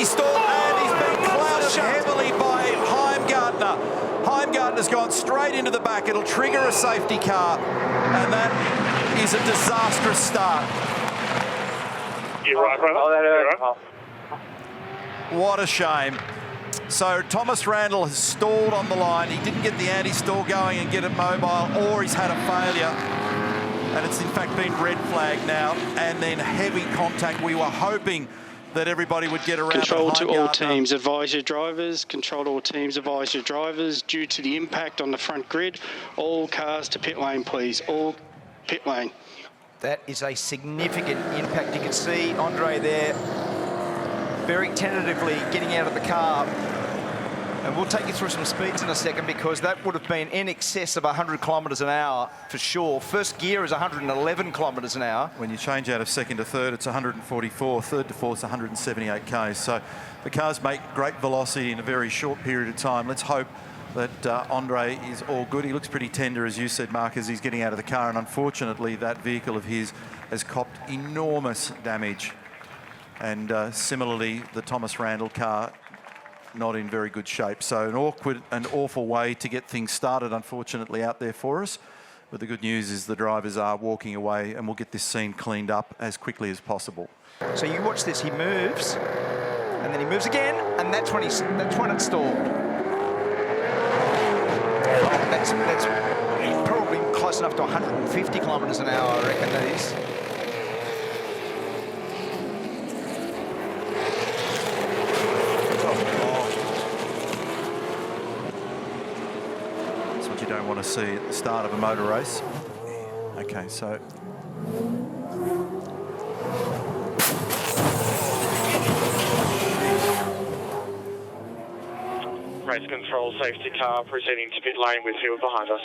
stalled, and he's been clouded heavily by Heimgartner. Heimgartner's gone straight into the back. It'll trigger a safety car, and that is a disastrous start. You're right, brother. What a shame. So Thomas Randall has stalled on the line. He didn't get the anti-stall going and get it mobile, or he's had a failure. And it's in fact been red flagged now, and then heavy contact. We were hoping that everybody would get around. Control to all teams, advise your drivers. Control to all teams, advise your drivers. Due to the impact on the front grid, all cars to pit lane, please. All pit lane. That is a significant impact. You can see Andre there very tentatively getting out of the car. And we'll take you through some speeds in a second, because that would have been in excess of 100 kilometres an hour for sure. First gear is 111 kilometres an hour. When you change out of second to third, it's 144. Third to fourth, 178 k's. So the cars make great velocity in a very short period of time. Let's hope that Andre is all good. He looks pretty tender, as you said, Mark, as he's getting out of the car. And unfortunately, that vehicle of his has copped enormous damage. And similarly, the Thomas Randall car, not in very good shape. So an awkward and awful way to get things started, unfortunately, out there for us. But the good news is the drivers are walking away, and we'll get this scene cleaned up as quickly as possible. So you watch this, he moves, and then he moves again, and that's when it stalled. That's probably close enough to 150 kilometres an hour, I reckon that is. Don't want to see at the start of a motor race. Okay, so Race control safety car proceeding to pit lane with field behind us.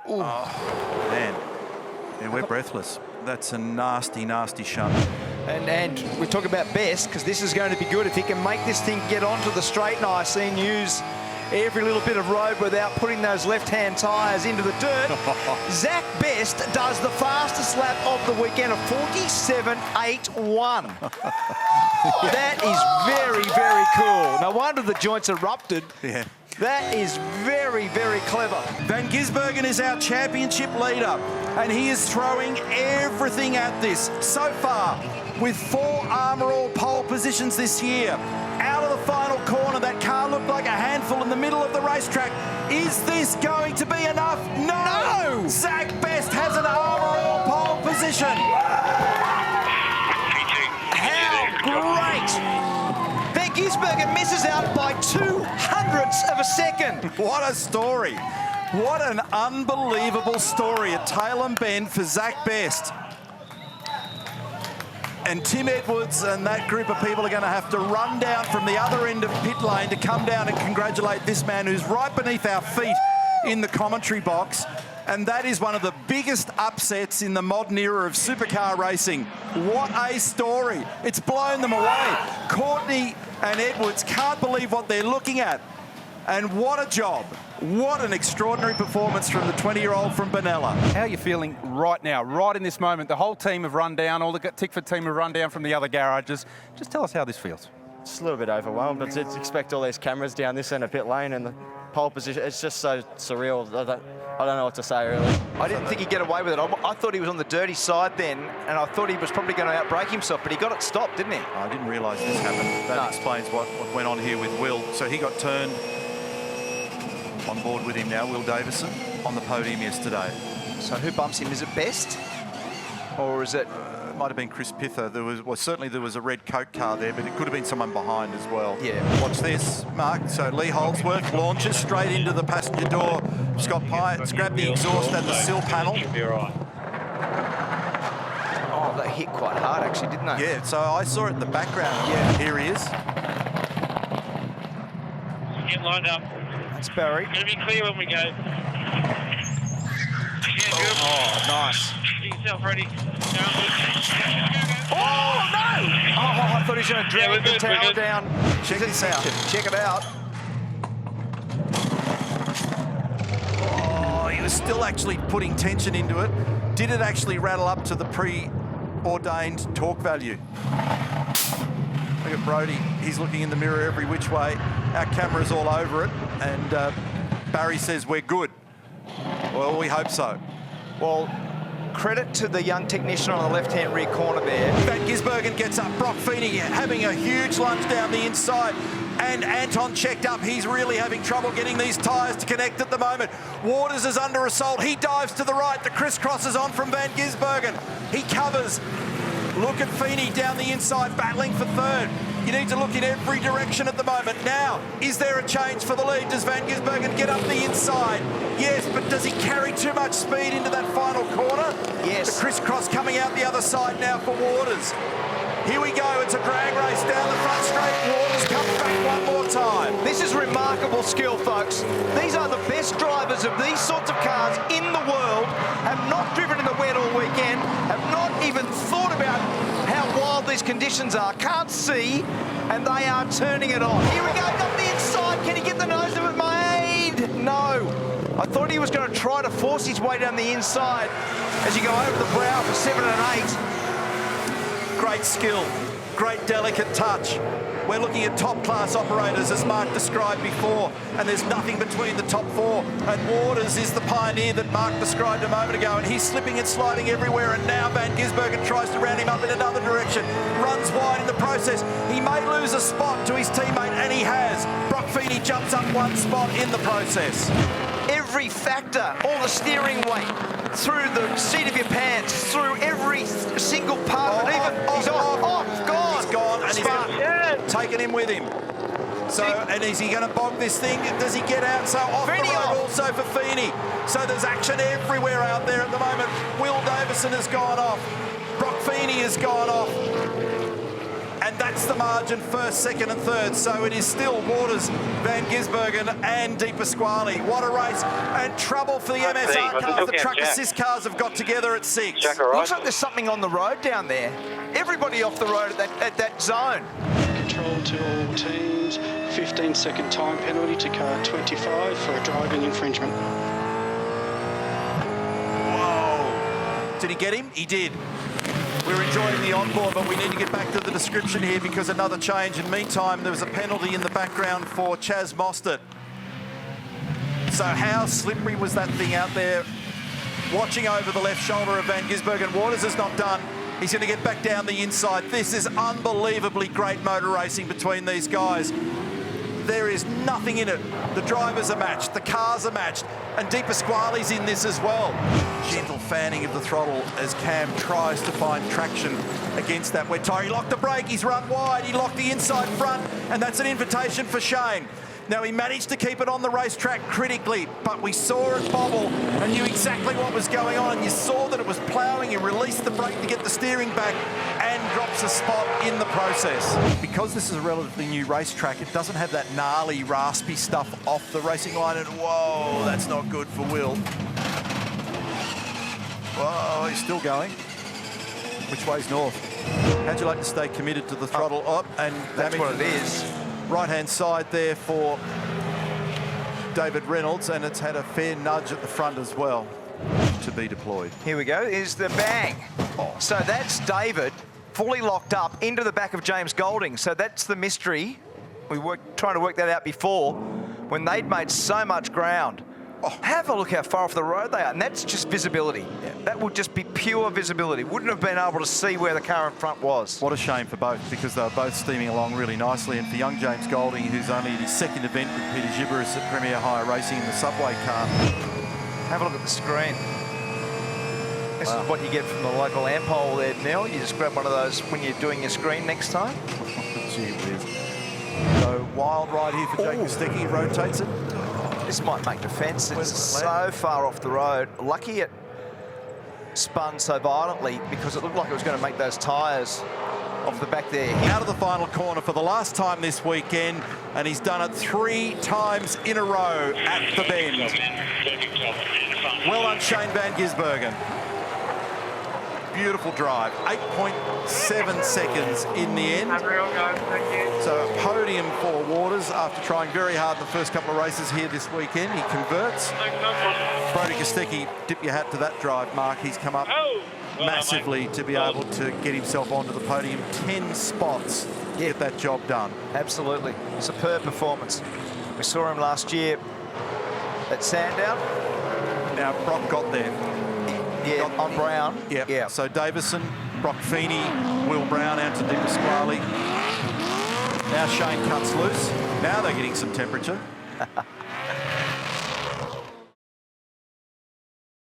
Oh, man. Yeah, we're breathless. That's a nasty, nasty shunt. And we talk about best, because this is going to be good if he can make this thing get onto the straight and I and use every little bit of road without putting those left-hand tyres into the dirt. Zach Best does the fastest lap of the weekend of 47.81. That is very, very cool. No wonder the joints erupted. Yeah. That is very, very clever. Van Gisbergen is our championship leader, and he is throwing everything at this. So far, with 4 Armour All pole positions this year. Out of the final corner, that car looked like a handful in the middle of the racetrack. Is this going to be enough? No! Zach Best has an Armour All pole position. How great! Van Gisbergen misses out by 0.02 of a second. What a story. What an unbelievable story at Tailem Bend for Zach Best. And Tim Edwards and that group of people are going to have to run down from the other end of pit lane to come down and congratulate this man who's right beneath our feet in the commentary box. And that is one of the biggest upsets in the modern era of supercar racing. What a story. It's blown them away. Courtney and Edwards can't believe what they're looking at. And what a job. What an extraordinary performance from the 20-year-old from Benalla. How are you feeling right now, right in this moment? The whole team have run down, all the Tickford team have run down from the other garages. Just tell us how this feels. Just a little bit overwhelmed, but to expect all these cameras down this end of pit lane and the pole position, it's just so surreal. I don't know what to say, really. I didn't think he'd get away with it. I thought he was on the dirty side then, and I thought he was probably going to outbrake himself, but he got it stopped, didn't he? I didn't realise this happened. That explains what went on here with Will. So he got turned. On board with him now, Will Davison, on the podium yesterday. So who bumps him? Is it Best? Or is it... It might have been Chris Pither. Certainly there was a red Coke car there, but it could have been someone behind as well. Yeah. Watch this, Mark. So Lee Holdsworth launches straight into the passenger door. Scott Pyatt's grabbed the exhaust at the sill panel. Should be all right. Oh, that hit quite hard, actually, didn't they? Yeah, so I saw it in the background. Yeah. Here he is. Get lined up. That's Barry. Going to be clear when we go. Yeah, good. Oh, nice. Get yourself ready. Oh, no! Oh, I thought he was going to drag the tower down. Check this out. Check it out. Oh, he was still actually putting tension into it. Did it actually rattle up to the Prix ordained torque value. Look at Brodie. He's looking in the mirror every which way. Our camera's all over it. And Barry says we're good. Well, we hope so. Well, credit to the young technician on the left-hand rear corner there. Van Gisbergen gets up. Brock Feeney having a huge lunge down the inside. And Anton checked up. He's really having trouble getting these tyres to connect at the moment. Waters is under assault. He dives to the right. The crisscross is on from Van Gisbergen. He covers. Look at Feeney down the inside, battling for third. You need to look in every direction at the moment. Now, is there a change for the lead? Does Van Gisbergen get up the inside? Yes, but does he carry too much speed into that final corner? Yes. The crisscross coming out the other side now for Waters. Here we go, it's a drag race down the front straight. Waters comes back one more time. This is remarkable skill, folks. These are the best drivers of these sorts of cars in the world, have not driven in the wet all weekend, have not even thought about how wild these conditions are, can't see, and they are turning it on. Here we go, got the inside. Can he get the nose of it, Maid? No. I thought he was going to try to force his way down the inside as you go over the brow for 7 and 8. Great skill, great delicate touch. We're looking at top-class operators, as Mark described before, and there's nothing between the top four. And Waters is the pioneer that Mark described a moment ago, and he's slipping and sliding everywhere, and now Van Gisbergen tries to round him up in another direction, runs wide in the process. He may lose a spot to his teammate, and he has. Brock Feeney jumps up one spot in the process. Every factor, all the steering weight, through the seat of your pants, through every single part of it. He's gone. He's gone, and he's taken him with him. So, and is he going to bog this thing? Does he get out? So off Feeney the road off. also for Feeney. So there's action everywhere out there at the moment. Will Davison has gone off. Brock Feeney has gone off. And that's the margin, first, second and third. So it is still Waters, Van Gisbergen and De Pasquale. What a race. And trouble for the MSR cars. The truck assist cars have got together at 6. Jack, all right? Looks like there's something on the road down there. Everybody off the road at that zone. Control to all teams. 15-second time penalty to car 25 for a driving infringement. Whoa. Did he get him? He did. We're enjoying the onboard, but we need to get back to the description here because another change. In the meantime, there was a penalty in the background for Chaz Mostert. So how slippery was that thing out there? Watching over the left shoulder of Van Gisbergen. Waters is not done. He's going to get back down the inside. This is unbelievably great motor racing between these guys. There is nothing in it. The drivers are matched, the cars are matched, and De Pasquale's in this as well. Gentle fanning of the throttle as Cam tries to find traction against that wet tyre. He locked the brake, he's run wide, he locked the inside front, and that's an invitation for shame. Now, he managed to keep it on the racetrack critically, but we saw it bobble and knew exactly what was going on. And you saw that it was ploughing. He released the brake to get the steering back and drops a spot in the process. Because this is a relatively new racetrack, it doesn't have that gnarly, raspy stuff off the racing line. And whoa, that's not good for Will. Whoa, he's still going. Which way's north? How'd you like to stay committed to the throttle? Oh, and That's what it is. Right-hand side there for David Reynolds, and it's had a fair nudge at the front as well to be deployed. Here we go, here's the bang. So that's David fully locked up into the back of James Golding. So that's the mystery. We were trying to work that out before when they'd made so much ground. Have a look how far off the road they are, and that's just visibility. Yeah. That would just be pure visibility. Wouldn't have been able to see where the car in front was. What a shame for both, because they were both steaming along really nicely, and for young James Golding, who's only in his second event with Peter Gisbergen at Premier Hire Racing in the Subway car. Have a look at the screen. This is what you get from the local Ampol there, Neil. You just grab one of those when you're doing your screen next time. Gee whiz. So wild ride here for Jake Kostecki. He rotates it. This might make defence. It's so far off the road. Lucky it spun so violently because it looked like it was going to make those tyres off the back there. Out of the final corner for the last time this weekend, and he's done it 3 times in a row at the Bend. Well done, Shane Van Gisbergen. beautiful drive. 8.7 seconds in the end. So a podium for Waters after trying very hard in the first couple of races here this weekend. He converts. Brody Kostecki, tip your hat to that drive, Mark. He's come up massively to be able to get himself onto the podium. 10 spots to get that job done. Absolutely. Superb performance. We saw him last year at Sandown. Now, Brock got there. Yeah, on Brown. Yep. Yeah. So Davison, Brock Feeney, Will Brown out to Di Pasquale. Now Shane cuts loose. Now they're getting some temperature.